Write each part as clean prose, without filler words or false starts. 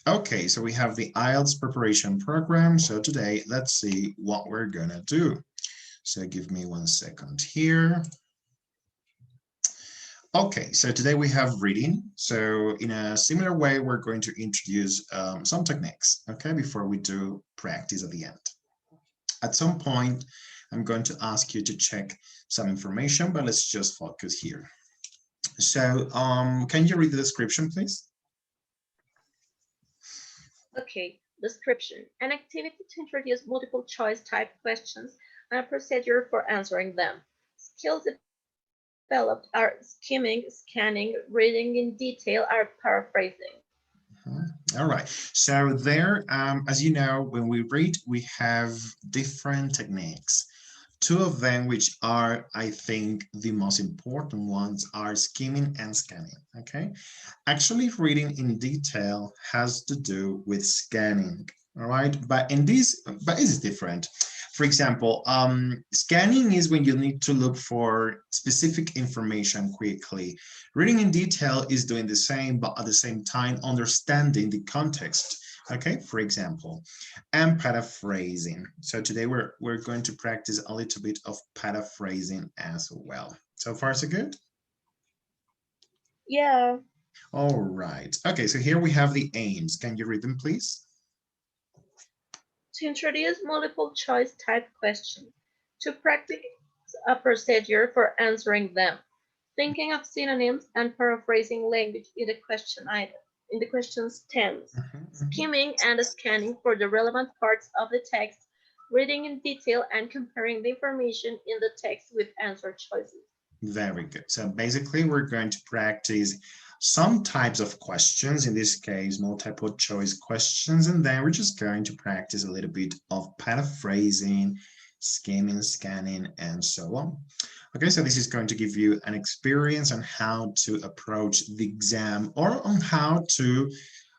Okay, so we have the IELTS preparation program. So today, let's see what we're gonna do. So give me 1 second here. Okay, so today we have reading. So in a similar way, we're going to introduce some techniques, okay, before we do practice at the end. At some point, I'm going to ask you to check some information, but let's just focus here. So can you read the description, please? Okay, description. An activity to introduce multiple choice type questions and a procedure for answering them. Skills developed are skimming, scanning, reading in detail, are paraphrasing. All right. So there, as you know, when we read, we have different techniques. Two of them, which are, I think, the most important ones, are skimming and scanning. Okay. Actually, reading in detail has to do with scanning. All right. But it is different. For example, scanning is when you need to look for specific information quickly. Reading in detail is doing the same, but at the same time, understanding the context. Okay, for example, and paraphrasing. So today we're going to practice a little bit of paraphrasing as well. So far, so good? Yeah. All right. Okay, so here we have the aims. Can you read them, please? To introduce multiple choice type questions. To practice a procedure for answering them. Thinking of synonyms and paraphrasing language in the question item, in the question's tense. Skimming and scanning for the relevant parts of the text, reading in detail and comparing the information in the text with answer choices. Very good. So basically, we're going to practice some types of questions, in this case, multiple choice questions, and then we're just going to practice a little bit of paraphrasing, skimming, scanning, and so on. Okay, so this is going to give you an experience on how to approach the exam or on how to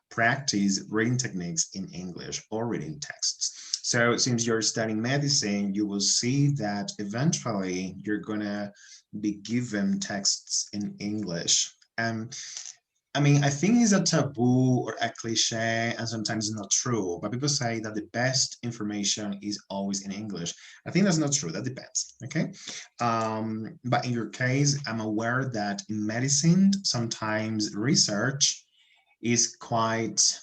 practice reading techniques in English or reading texts. So since you're studying medicine, you will see that eventually you're gonna be given texts in English. I mean, I think it's a taboo or a cliche, and sometimes it's not true. But people say that the best information is always in English. I think that's not true. That depends. Okay. But in your case, I'm aware that in medicine, sometimes research is quite,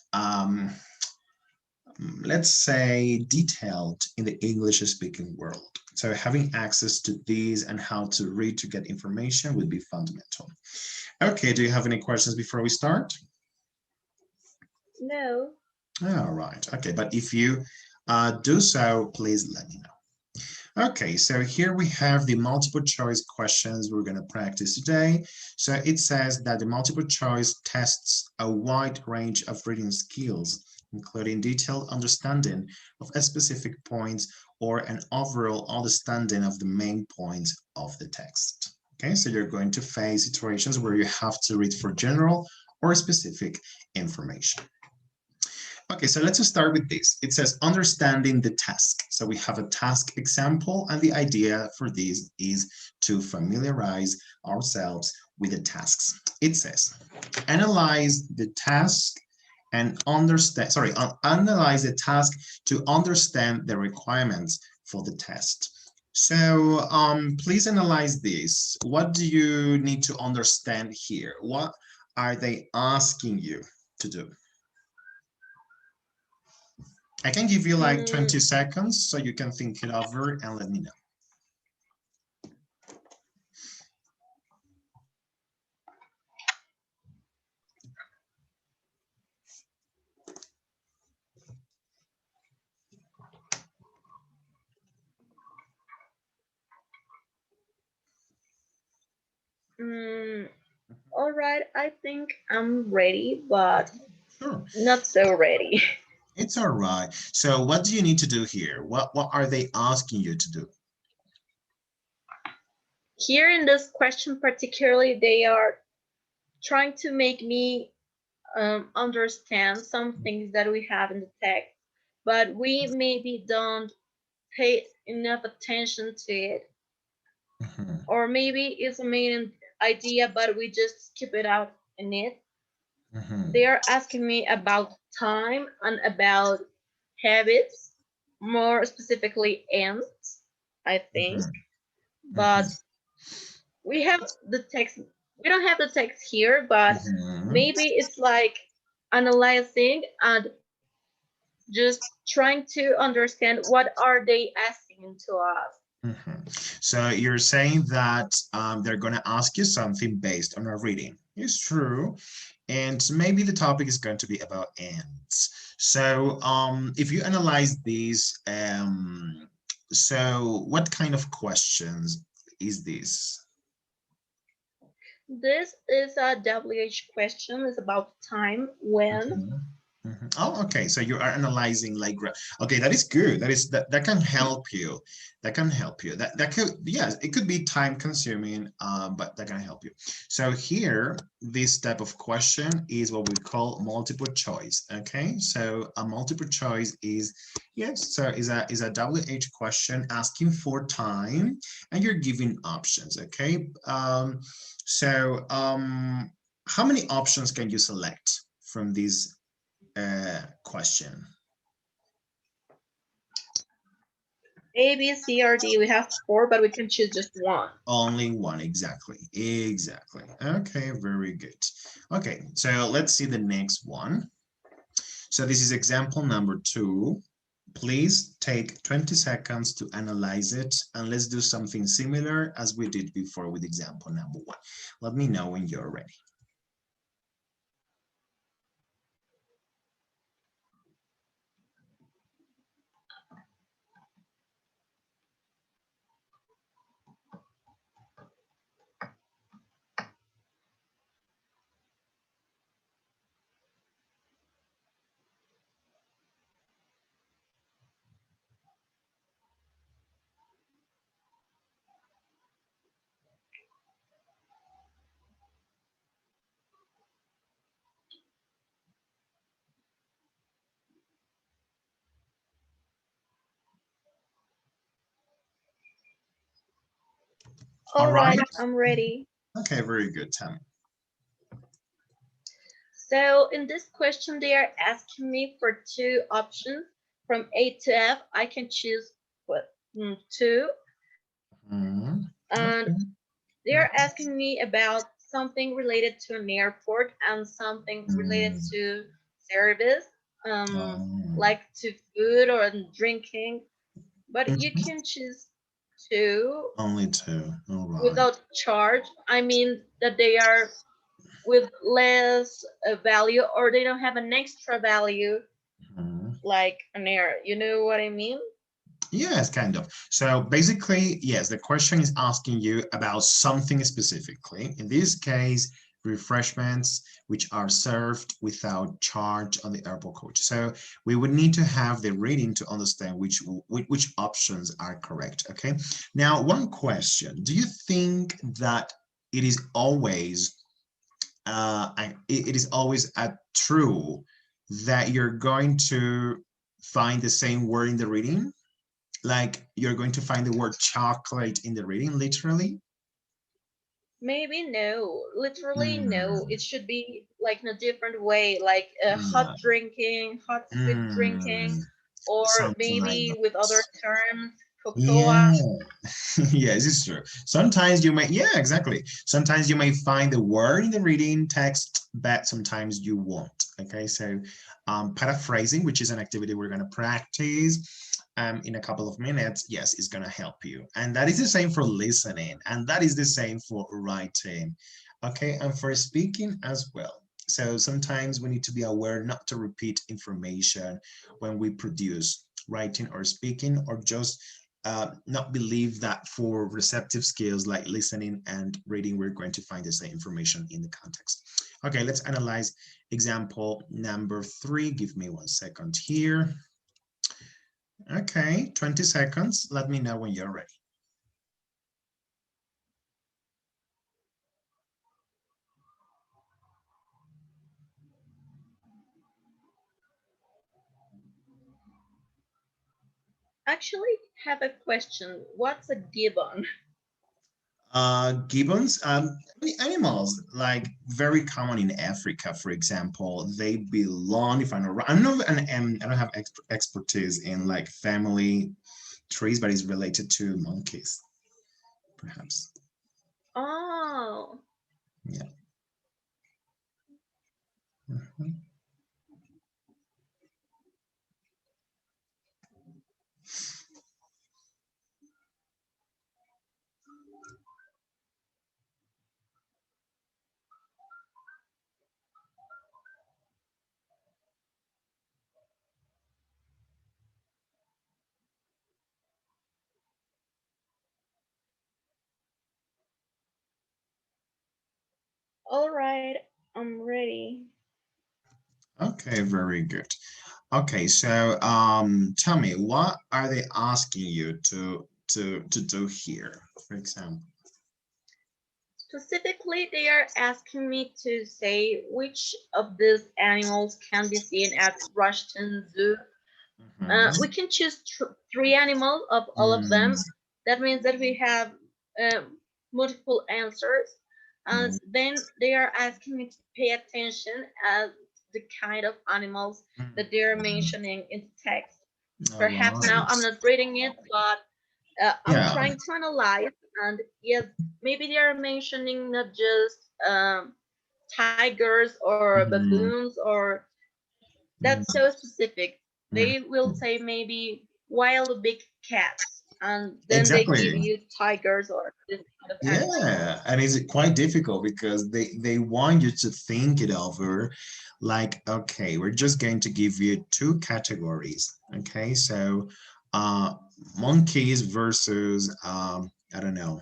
let's say, detailed in the English speaking world. So having access to these and how to read to get information would be fundamental. Okay, do you have any questions before we start? No. All right, okay, but if you do so, please let me know. Okay, so here we have the multiple choice questions we're going to practice today. So it says that the multiple choice tests a wide range of reading skills, including detailed understanding of a specific points or an overall understanding of the main points of the text. Okay, so you're going to face situations where you have to read for general or specific information. Okay, so let's start with this. It says understanding the task. So we have a task example, and the idea for this is to familiarize ourselves with the tasks. It says analyze the task and understand, sorry, analyze the task to understand the requirements for the test. So please analyze this. What do you need to understand here? What are they asking you to do? I can give you like 20 seconds so you can think it over and let me know. All right, I think I'm ready, but Sure. not so ready. It's all right. So what do you need to do here? What are they asking you to do? Here in this question particularly, they are trying to make me understand some things that we have in the text, but we maybe don't pay enough attention to it, or maybe it's a main idea, but we just skip it out in it. Mhm, They are asking me about time and about habits, more specifically ends, I think. mhm, mhm, But we have the text, we don't have the text here, but mhm. maybe it's like analyzing and just trying to understand what are they asking to us. Mhm. So you're saying that they're going to ask you something based on a reading. It's true. And maybe the topic is going to be about ants. So if you analyze these, so what kind of questions is this? This is a WH question. It's about time when. Mhm, mhm. Oh, okay. So you are analyzing like, okay, that is good. That can help you. That can help you. That could, yes, it could be time consuming, but that can help you. So here, this type of question is what we call multiple choice. Okay, so a multiple choice is, yes, so is a WH question asking for time, and you're giving options. Okay, so how many options can you select from this question? A, B, C, or D. We have four, but we can choose just one. Only one, exactly. Exactly. Okay, very good. Okay, so let's see the next one. So this is example number 2. Please take 20 seconds to analyze it, and let's do something similar as we did before with example number 1. Let me know when you're ready. All All right. right, I'm ready. Okay, very good, Tammy. So in this question, they are asking me for two options from A to F. I can choose what two, Mhm. and Okay. they are asking me about something related to an airport and something related Mhm. to service, Um, like to food or drinking. But you mhm. can choose two Only 2. All right. without charge. I mean that they are with less value or they don't have an extra value Mhm. like an air. You know what I mean? Yes, kind of. So basically, yes, the question is asking you about something specifically. In this case, refreshments which are served without charge on the airport coach. So we would need to have the reading to understand which options are correct. Okay. Now, one question: do you think that it is always it is always a true that you're going to find the same word in the reading? Like you're going to find the word chocolate in the reading, literally? Maybe no. Literally no. Mm, It should be like in a different way, like hot mm, drinking, hot sweet mm, drinking, or something like maybe with that. other terms, Yeah, cocoa. yes, it's true. Sometimes you may, yeah, exactly. Sometimes you may find the word in the reading text, but sometimes you won't. Okay, so paraphrasing, which is an activity we're going to practice in a couple of minutes, yes, is going to help you. And that is the same for listening, and that is the same for writing. Okay, and for speaking as well. So sometimes we need to be aware not to repeat information when we produce writing or speaking, or just not believe that for receptive skills like listening and reading, we're going to find the same information in the context. Okay, let's analyze example number 3. Give me 1 second here. Okay, 20 seconds. Let me know when you're ready. Actually, have a question. What's a gibbon? Gibbons, animals like very common in Africa, for example, they belong, if I'm not wrong, I don't have expertise in like family trees, but it's related to monkeys, perhaps. Oh, Yeah. Mhm. all right. I'm ready. Okay, very good. Okay, so tell me, what are they asking you to do here, for example? Specifically, they are asking me to say which of these animals can be seen at Rushton Zoo. We Mhm. can choose three animals of all of Mm, them. That means that we have multiple answers. And mm, then they are asking me to pay attention as the kind of animals that they are mm. mentioning in the text. All Perhaps now right. I'm not reading it, but I'm Yeah. trying to analyze. And yes, maybe they are mentioning not just tigers or Mhm. baboons or Mm, that's so specific. mm. They will say maybe wild big cats, and then they give Exactly. you tigers or this kind of animals. Yeah, and it's quite difficult because they want you to think it over. Like, okay, we're just going to give you two categories. Okay, so uh monkeys versus I don't know,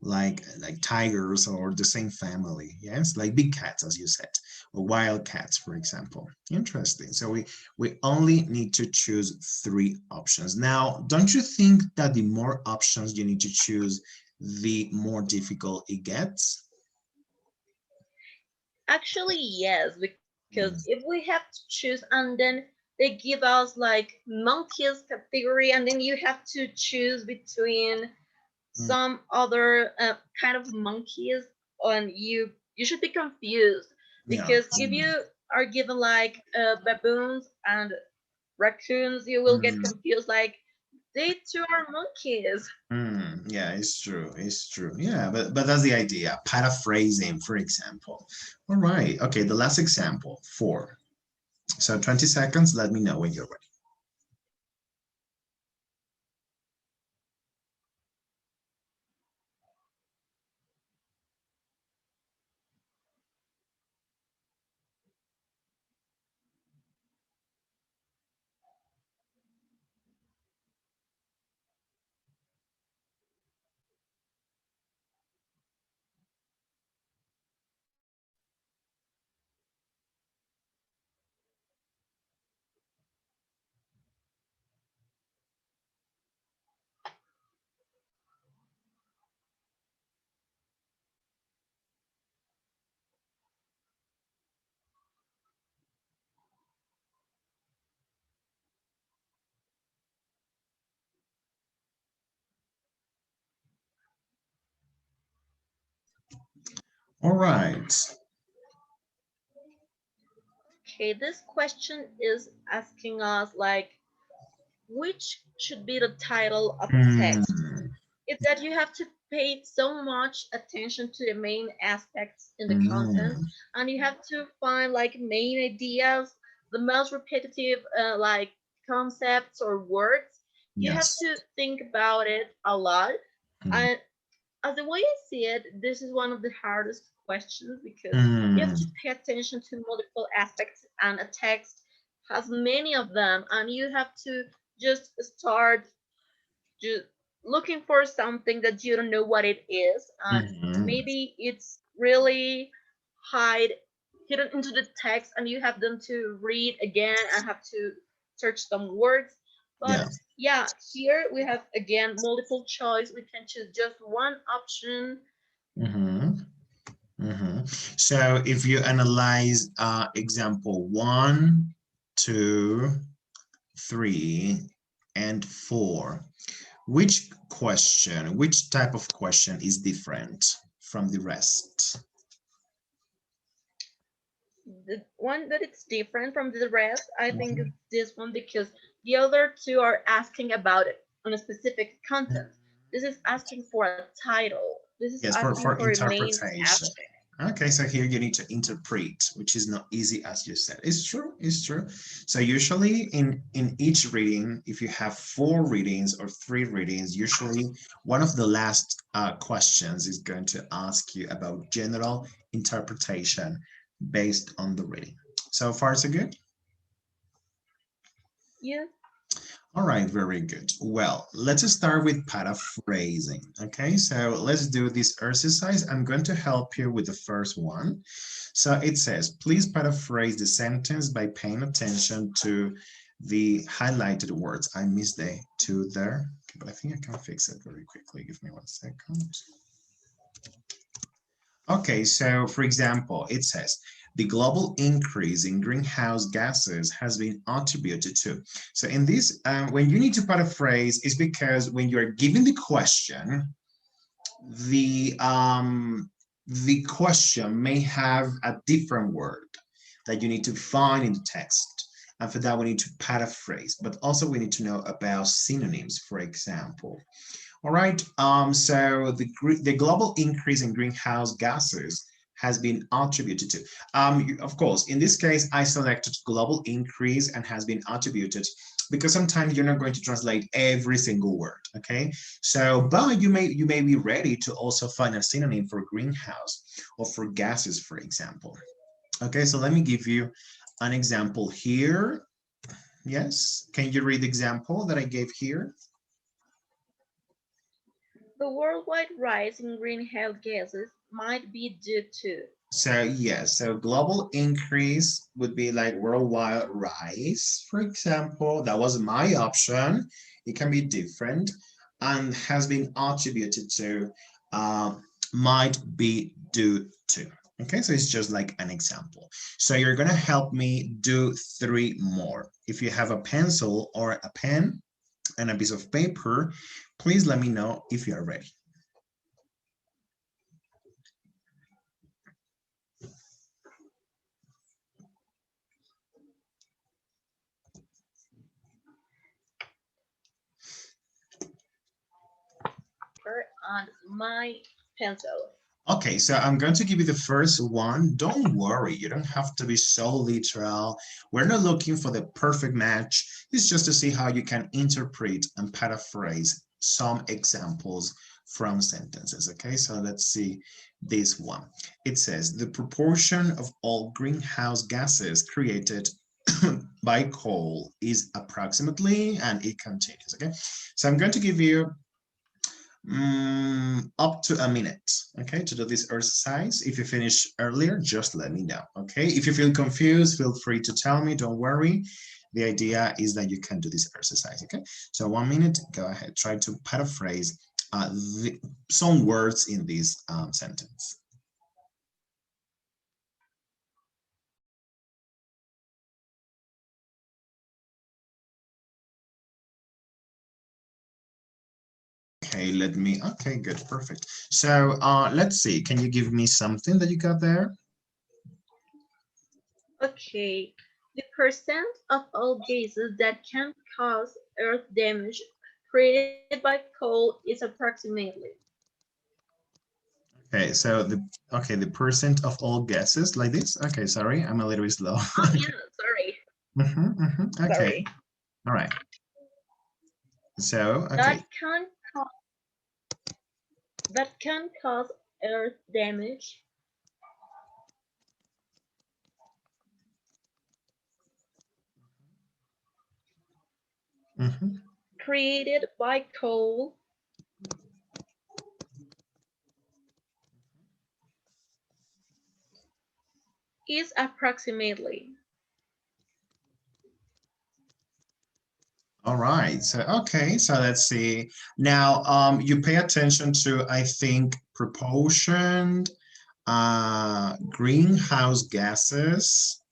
like tigers or the same family. Yes, like big cats, as you said, or wild cats, for example. Interesting. So we only need to choose three options. Now, don't you think that the more options you need to choose, the more difficult it gets? Actually, yes, because if Mm, we have to choose, and then they give us like monkeys category, and then you have to choose between mm, some other kind of monkeys, and you should be confused yeah. because if you are given like baboons and raccoons, you will get Mm, confused like they too are monkeys. yeah, it's true. It's true. Yeah, but that's the idea. Paraphrasing, for example. All right. Okay, the last example, four. So 20 seconds, let me know when you're ready. All right. Okay, this question is asking us like which should be the title of the Hmm, text. It's that you have to pay so much attention to the main aspects in the content, hmm, and you have to find like main ideas, the most repetitive like concepts or words. You have yes. to think about it a lot. Hmm, And as the way I see it, this is one of the hardest questions because you have hmm, to pay attention to multiple aspects, and a text has many of them, and you have to just start just looking for something that you don't know what it is, and hmm, maybe it's really hide hidden into the text, and you have them to read again and have to search some words. But yes. yeah, here we have again multiple choice. We can choose just one option. Hmm, hmm. So if you analyze example one, two, three, and four, Which question, which type of question is different from the rest? The one that it's different from the rest, I think it's this one because the other two are asking about it on a specific content. This is asking for a title. This is Yes, asking for for a main interpretation. subject. Okay, so here you need to interpret, which is not easy as you said. It's true, it's true. So usually in each reading, if you have 4 readings or 3 readings, usually one of the last questions is going to ask you about general interpretation based on the reading. So far, so good? Yeah. All right, very good. Well, let's start with paraphrasing. Okay, so let's do this exercise. I'm going to help you with the first one. So it says, please paraphrase the sentence by paying attention to the highlighted words. I missed the two there, okay, but I think I can fix it very quickly. Give me 1 second. Okay, so for example, it says, the global increase in greenhouse gases has been attributed to. So in this, when you need to paraphrase, is because when you're given the question, the question may have a different word that you need to find in the text. And for that, we need to paraphrase, but also we need to know about synonyms, for example. All right, so the global increase in greenhouse gases has been attributed to. Of course, in this case, I selected global increase and has been attributed because sometimes you're not going to translate every single word, okay? So, but you may be ready to also find a synonym for greenhouse or for gases, for example. Okay, so let me give you an example here. Yes, can you read the example that I gave here? The worldwide rise in greenhouse gases might be due to. So yes, so global increase would be like worldwide rise, for example. That was my option. It can be different and has been attributed to, might be due to. Okay, so it's just like an example. So you're gonna help me do 3 more. If you have a pencil or a pen and a piece of paper, please let me know if you are ready. On my pencil. Okay, so I'm going to give you the first one. Don't worry, you don't have to be so literal. We're not looking for the perfect match. It's just to see how you can interpret and paraphrase some examples from sentences. Okay, so let's see this one. It says the proportion of all greenhouse gases created by coal is approximately, and it continues. Okay, so I'm going to give you up to a minute, okay, to do this exercise. If you finish earlier, just let me know, okay? If you feel confused, feel free to tell me, don't worry. The idea is that you can do this exercise, okay? So 1 minute, go ahead, try to paraphrase some words in this sentence. Okay, okay, good, perfect. So let's see, can you give me something that you got there? Okay, the percent of all gases that can cause earth damage created by coal is approximately. Okay, so the percent of all gases like this. Okay, sorry, I'm a little bit slow. Oh yeah, sorry. Okay, Sorry. all right. So, okay. That can cause earth damage. Created by coal is approximately. All right. So, okay. So let's see. Now, you pay attention to, I think, proportion, greenhouse gases,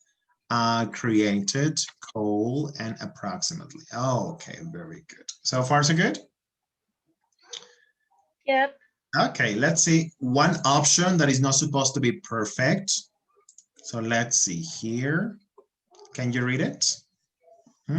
created, coal, and approximately. Oh, okay. Very good. So far, so good? Yep. Okay, let's see one option that is not supposed to be perfect. So let's see here. Can you read it? The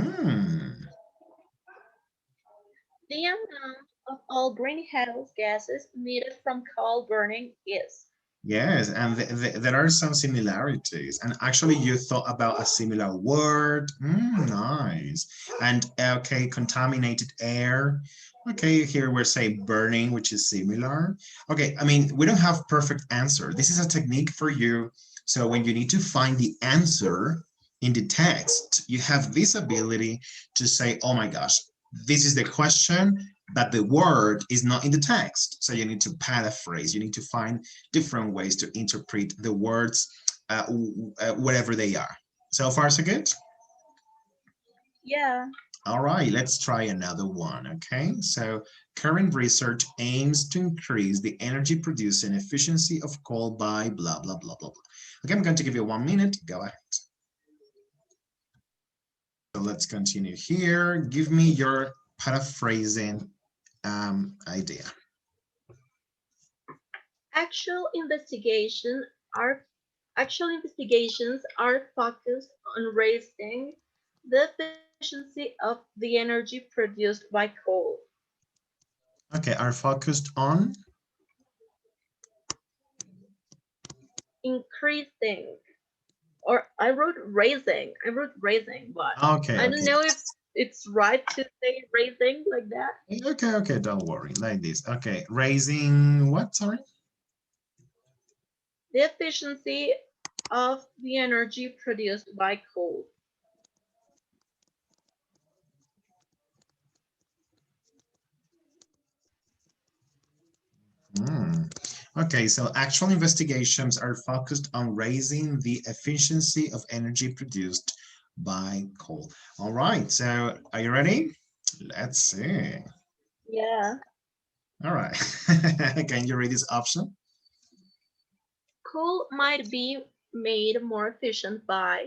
amount of all greenhouse gases emitted from coal burning is. Yes, and there are some similarities. And actually, you thought about a similar word. Nice. And okay, contaminated air. Okay, here we're saying burning, which is similar. Okay, I mean, we don't have perfect answer. This is a technique for you. So when you need to find the answer in the text, you have this ability to say, oh my gosh, this is the question, but the word is not in the text. So you need to paraphrase. You need to find different ways to interpret the words, whatever they are. So far, so good? Yeah. All right, let's try another one, okay? So current research aims to increase the energy producing efficiency of coal by blah, blah, blah, blah, blah. Okay, I'm going to give you 1 minute. Go ahead. So let's continue here. Give me your paraphrasing idea. Actual investigation are Actual investigations are focused on raising the efficiency of the energy produced by coal. Okay, are focused on? Increasing, or I wrote raising, but Okay, I don't okay. know if it's right to say raising like that. Okay, okay, don't worry, like this. Okay, raising what, sorry? The efficiency of the energy produced by coal. Hmm. Okay, so actual investigations are focused on raising the efficiency of energy produced by coal. All right, so are you ready? Let's see. Yeah. All right, can you read this option? Coal might be made more efficient by.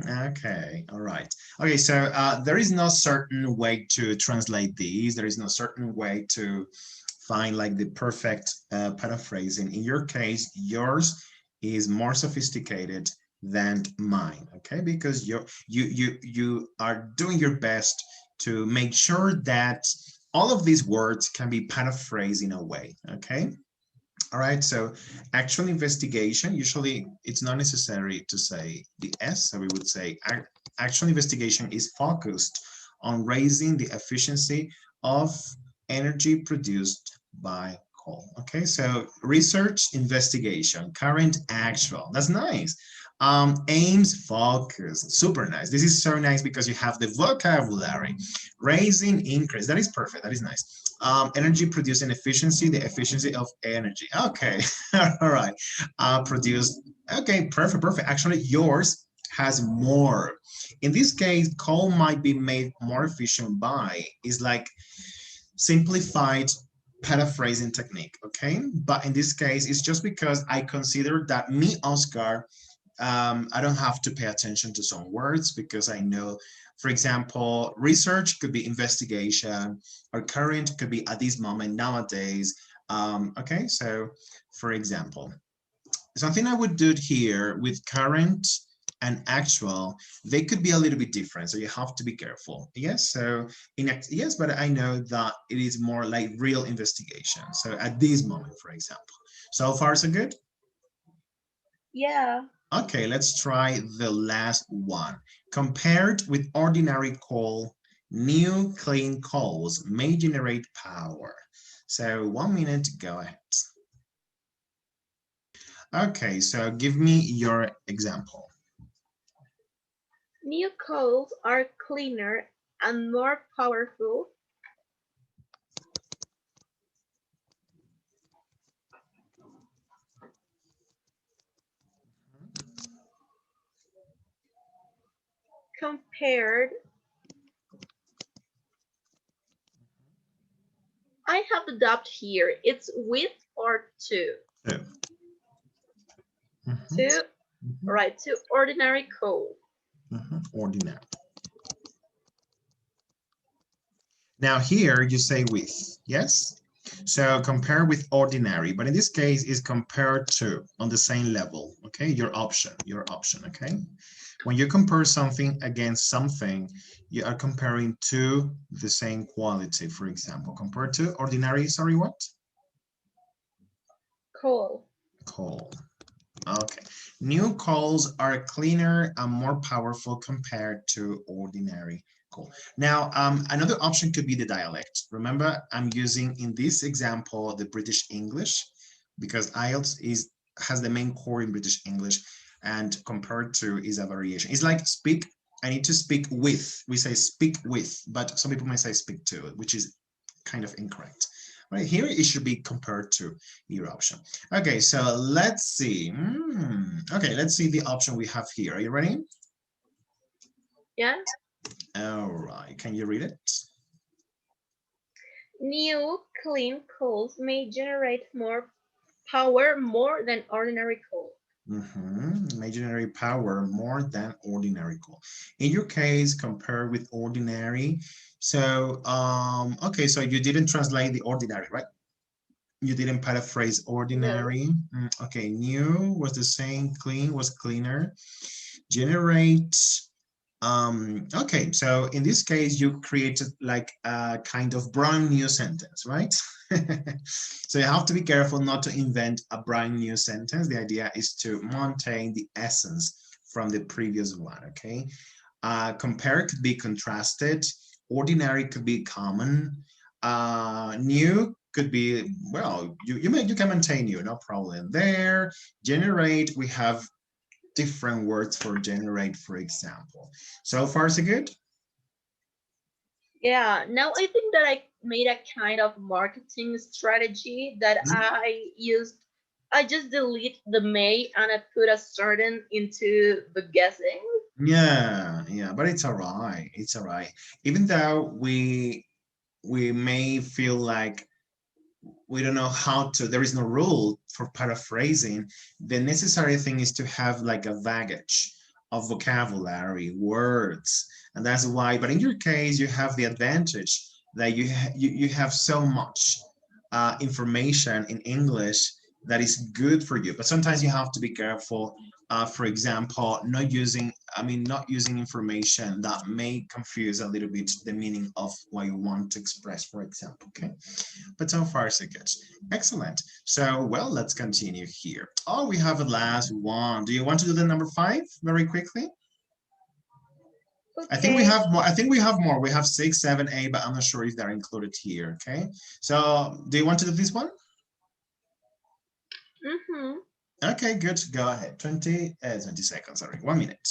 Okay, all right. Okay, so there is no certain way to translate these. There is no certain way to find like the perfect paraphrasing. In your case, yours is more sophisticated than mine, okay? Because you are doing your best to make sure that all of these words can be paraphrased in a way, okay? All right, so actual investigation, usually it's not necessary to say the S, so we would say actual investigation is focused on raising the efficiency of energy produced by coal. Okay, so research, investigation, current, actual, that's nice. Aims, focus, super nice. This is so nice because you have the vocabulary. Raising, increase, that is perfect, that is nice. Energy producing efficiency, the efficiency of energy. Okay, all right. Produced. Okay, perfect, perfect. Actually, yours has more. In this case, coal might be made more efficient by is like simplified paraphrasing technique. Okay, but in this case, it's just because I consider that me, Oscar, I don't have to pay attention to some words because I know, for example, research could be investigation, or current could be at this moment nowadays. Okay, so for example, something I would do here with current and actual, they could be a little bit different. So you have to be careful. Yes. So yes, but I know that it is more like real investigation. So at this moment, for example, so far so good. Yeah. Okay, let's try the last one. Compared with ordinary coal, new clean coals may generate power. So 1 minute, go ahead. Okay, so give me your example. New coals are cleaner and more powerful compared. I have the doubt here. It's with or to. Two. To, right, to ordinary coal. Ordinary. Now here you say with, yes? So compare with ordinary, but in this case is compared to on the same level, okay? Your option, okay? When you compare something against something, you are comparing to the same quality, for example, compared to ordinary, sorry, what? Cool. Coal. Okay. New coals are cleaner and more powerful compared to ordinary coal. Now, another option could be the dialect. Remember, I'm using in this example the British English because Ielts has the main core in British English and compared to is a variation. It's like speak, I need to speak with. We say speak with, but some people may say speak to, which is kind of incorrect. Right here, it should be compared to your option. Okay, so let's see. Okay, let's see the option we have here. Are you ready? Yeah. All right, can you read it? New clean coals may generate more power more than ordinary coal. May generate power more than ordinary coal. In your case, compared with ordinary. So, okay, so you didn't translate the ordinary, right? You didn't paraphrase No. ordinary. Okay, new was the same, clean was cleaner. Generate. Okay, so in this case, you created like a kind of brand new sentence, right? So you have to be careful not to invent a brand new sentence. The idea is to maintain the essence from the previous one, okay? Compare could be contrasted, ordinary could be common, new could be, well, you can maintain new, no problem there. Generate, we have different words for generate, for example. So far, so good? Yeah, now I think that I made a kind of marketing strategy that I used. I just delete the may and I put a certain into the guessing. Yeah, but it's all right. It's all right. Even though we may feel like we don't know how to, there is no rule for paraphrasing. The necessary thing is to have like a baggage of vocabulary, words, and that's why. But in your case, you have the advantage that you have so much information in English that is good for you. But sometimes you have to be careful. For example, not using information that may confuse a little bit the meaning of what you want to express, for example. Okay, but so far so good. Excellent. So, well, let's continue here. Oh, we have a last one. Do you want to do the number 5 very quickly? I think we Okay. have more. I think we have more. We have 6, 7, 8, but I'm not sure if they're included here. Okay. So, do you want to do this one? Mm-hmm. Okay, good. Go ahead. 20 seconds. Sorry, 1 minute.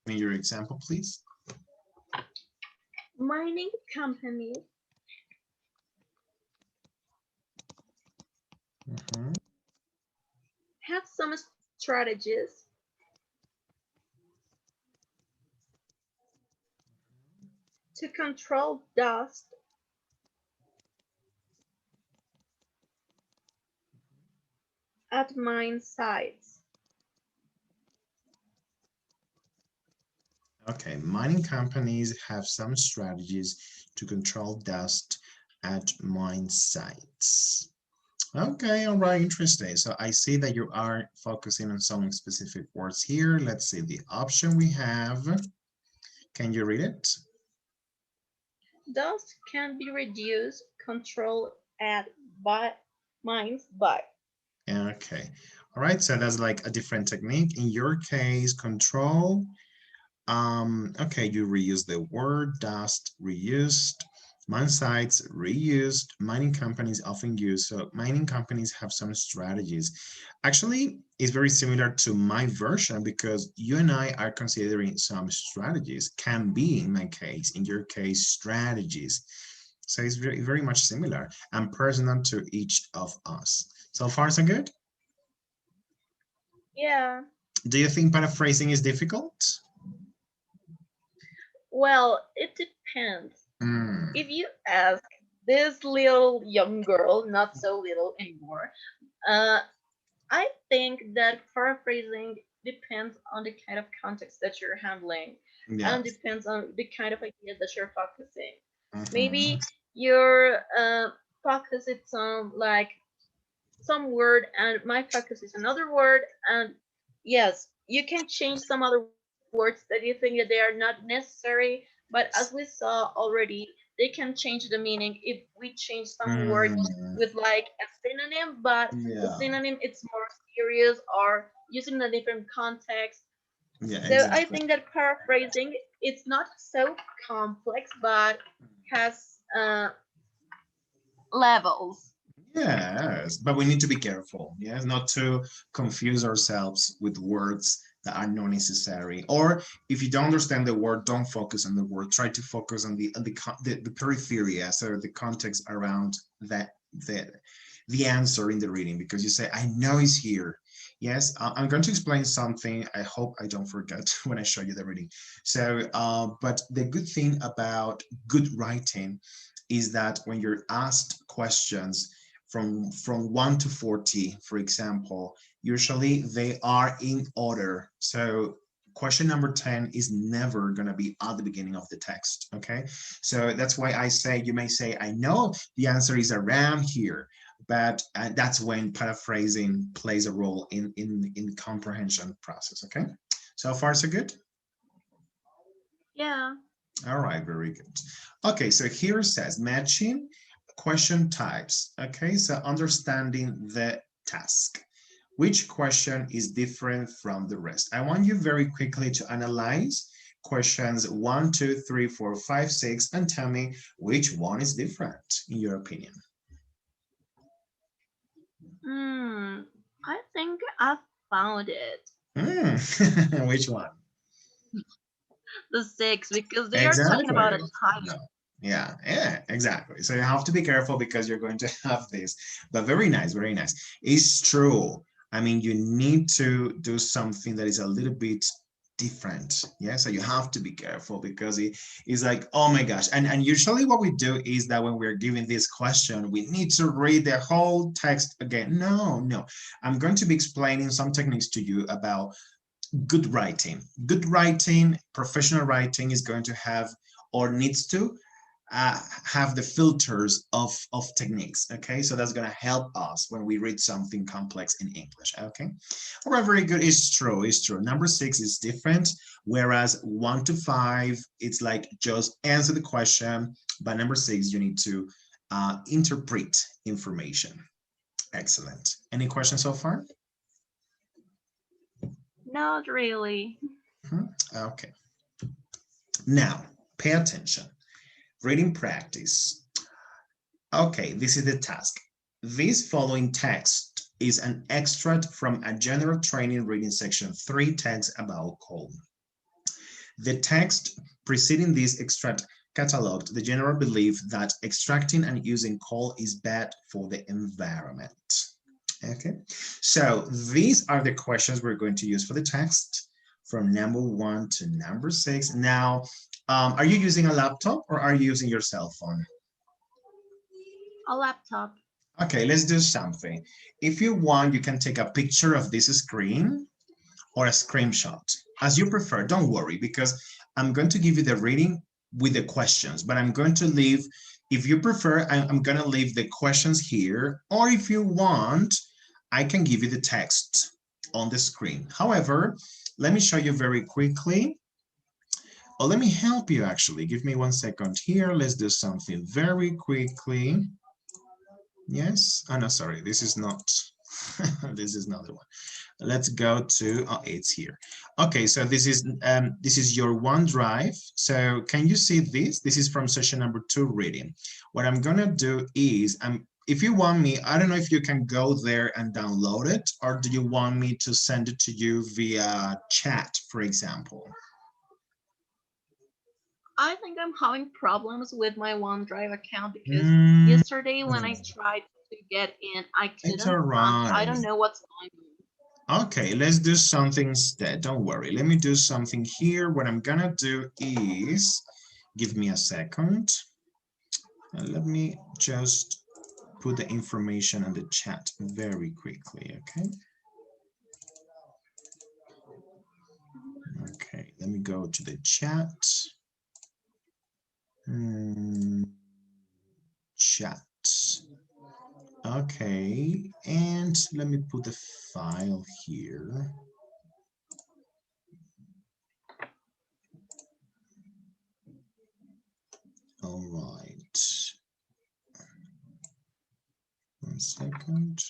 Give me your example, please. Mining companies Mhm. have some strategies to control dust at mine sites. Okay, mining companies have some strategies to control dust at mine sites. Okay, all right, interesting. So I see that you are focusing on some specific words here. Let's see the option we have. Can you read it? Dust can be reduced, controlled at by mines by. Okay, all right, so that's like a different technique. In your case, control. Okay, you reuse the word dust, reused. Mine sites reused. Mining companies often use. So mining companies have some strategies. Actually, it's very similar to my version because you and I are considering some strategies. Can be in my case, in your case, strategies. So it's very, very much similar and personal to each of us. So far, so good. Yeah. Do you think paraphrasing is difficult? Well, it depends. Mm, If you ask this little young girl, not so little anymore, uh, I think that paraphrasing depends on the kind of context that you're handling yeah. and depends on the kind of ideas that you're focusing. Mhm. Maybe your focus is on like some word and my focus is another word, and yes, you can change some other words that you think that they are not necessary, but as we saw already, they can change the meaning if we change some word Mm, with like a synonym, but the yeah, synonym it's more serious or using in a different context. yeah, So I exactly. think that paraphrasing it's not so complex but has levels. Yes, but we need to be careful, yes, not to confuse ourselves with words that are not necessary. Or if you don't understand the word, don't focus on the word. Try to focus on the periphery, so the context around that the answer in the reading, because you say, I know it's here. Yes, I'm going to explain something. I hope I don't forget when I show you the reading. So, but the good thing about good writing is that when you're asked questions from 1 to 40, for example, usually they are in order. So question number 10 is never going to be at the beginning of the text. Okay, so that's why I say, you may say, I know the answer is around here, but that's when paraphrasing plays a role in the comprehension process. Okay, so far so good. Yeah. All right, very good. Okay, so here it says matching question types. Okay, so understanding the task. Which question is different from the rest? I want you very quickly to analyze questions 1, 2, 3, 4, 5, 6, and tell me which one is different in your opinion. Hmm. I think I found it. Which one? The six, because they are talking Exactly. about a Yeah. title. Yeah, exactly. So you have to be careful because you're going to have this. But very nice, very nice. It's true. I mean, you need to do something that is a little bit different. Yeah. So you have to be careful because it is like, oh my gosh. And usually what we do is that when we're giving this question, we need to read the whole text again. No, no. I'm going to be explaining some techniques to you about good writing. Good writing, professional writing is going to have or needs to have the filters of techniques. Okay, so that's going to help us when we read something complex in English. Okay, all right, very good. It's true, it's true. Number 6 is different, whereas 1 to 5 it's like just answer the question, but number 6 you need to interpret information. Excellent. Any questions so far? Not really. Okay, now pay attention. Reading practice. Okay, this is the task. This following text is an extract from a general training reading section 3 text about coal. The text preceding this extract cataloged the general belief that extracting and using coal is bad for the environment. Okay, so these are the questions we're going to use for the text from number 1 to number 6. Now, are you using a laptop or are you using your cell phone? A laptop. Okay, let's do something. If you want, you can take a picture of this screen or a screenshot, as you prefer. Don't worry, because I'm going to give you the reading with the questions, but I'm going to leave, if you prefer, I'm going to leave the questions here, or if you want, I can give you the text on the screen. However, let me show you very quickly, or let me help you actually. Give me 1 second here. Let's do something very quickly. Yes. Oh, no, sorry. This is not, this is not the one. Let's go to, oh, it's here. Okay, so this is your OneDrive. So can you see this? This is from session number 2 reading. What I'm gonna do is, if you want me, I don't know if you can go there and download it, or do you want me to send it to you via chat, for example? I think I'm having problems with my OneDrive account because Mm, yesterday when I tried to get in, I it's couldn't, all and I right. don't know what's going on. Okay, let's do something instead. Don't worry. Let me do something here. What I'm gonna do is, give me a second. And let me just put the information in the chat very quickly, okay? Okay, let me go to the chat. Chat. Okay, and let me put the file here. All right. 1 second.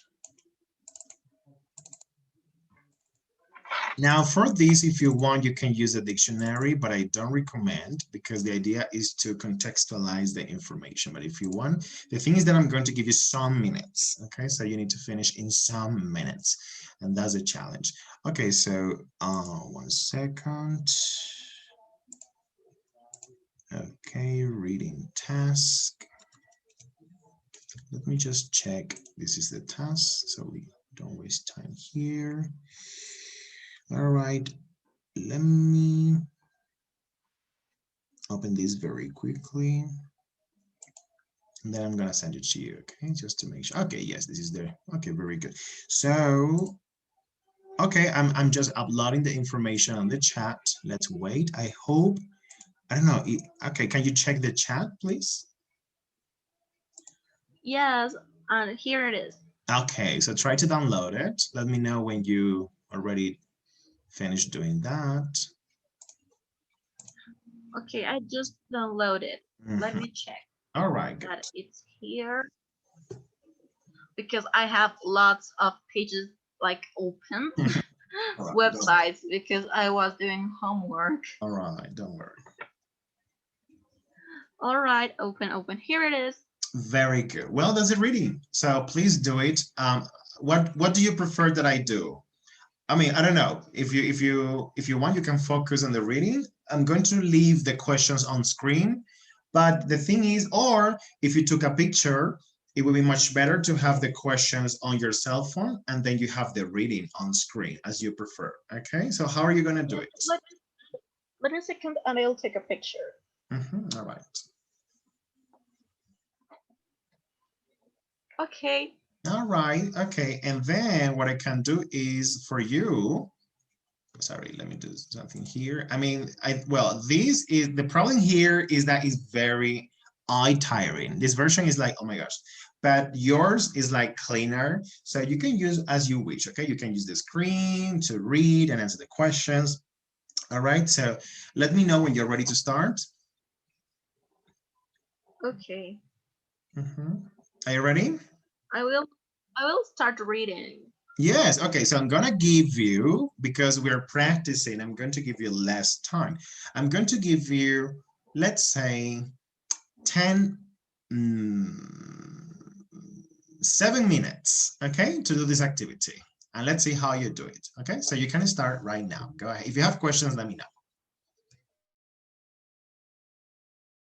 Now for this, if you want, you can use a dictionary, but I don't recommend because the idea is to contextualize the information. But if you want, the thing is that I'm going to give you some minutes. Okay, so you need to finish in some minutes, and that's a challenge. Okay, so 1 second. Okay, reading task. Let me just check. This is the task, so we don't waste time here. All right, let me open this very quickly. And then I'm gonna send it to you, okay, just to make sure. Okay, yes, this is there. Okay, very good. So, okay, I'm just uploading the information on the chat. Let's wait. I hope, I don't know. Okay, can you check the chat, please? Yes, and here it is. Okay, so try to download it. Let me know when you already finished doing that. Okay, I just downloaded. Let me check. All right, good. That it's here because I have lots of pages like open All right, websites because I was doing homework. all right, don't worry. All right, open. Here it is. Very good. Well, that's a reading. So please do it. What do you prefer that I do? I mean, I don't know. If you want, you can focus on the reading. I'm going to leave the questions on screen. But the thing is, or if you took a picture, it would be much better to have the questions on your cell phone and then you have the reading on screen as you prefer. Okay, so how are you going to do it? Let me a second and I'll take a picture. All right. Okay. All right. Okay. And then what I can do is for you, sorry, let me do something here. I mean, this is the problem here is that it's very eye tiring. This version is like, oh my gosh, but yours is like cleaner. So you can use as you wish. Okay. You can use the screen to read and answer the questions. All right. So let me know when you're ready to start. Okay. Are you ready? I will start reading. Yes, okay, so I'm gonna give you, because we're practicing, I'm going to give you less time. I'm going to give you, let's say, 7 minutes, okay, to do this activity. And let's see how you do it, okay? So you can start right now. Go ahead. If you have questions, let me know.